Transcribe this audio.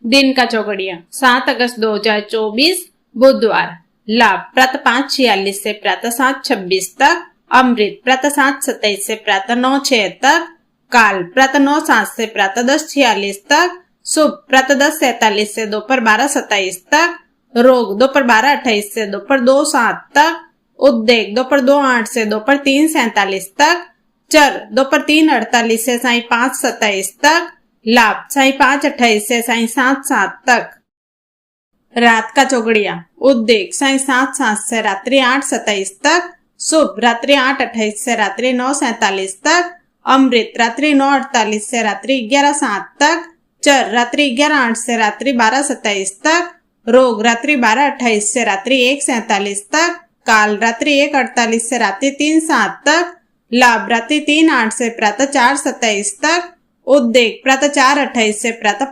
दिन का चौगड़िया 7 अगस्त 2024 बुधवार। लाभ प्रातः 5:46 से प्रातः 7:26 तक। अमृत प्रातः 7:27 से प्रातः 9:06 तक। काल प्रातः 9:07 से प्रातः 10:46 तक। शुभ प्रातः 10:47 से दोपहर 12:27 तक। रोग दोपहर 12:28 से दोपहर 2:07 तक। उद्योग दोपहर 2:08 से दोपहर 3:47 तक। चर दोपहर 3:48 से साई 5:27 तक। लाभ साई 5:28 से साई 7:07 तक। रात का चौगड़िया उद्योग साई 7:07 से रात्रि 8:27 तक। शुभ रात्रि 8:28 से रात्रि 9:47 तक। अमृत रात्रि 9:48 से रात्रि 11:07 तक। चर रात्रि 11:08 से रात्रि 12:27 तक। रोग रात्रि 12:28 से रात्रि 1:47 तक। काल रात्रि 1:48 से रात्रि 3:07 तक। लाभ रात्रि 3:08 से प्रातः 4:27 तक। उद्योग प्रातः 4:28 से प्रातः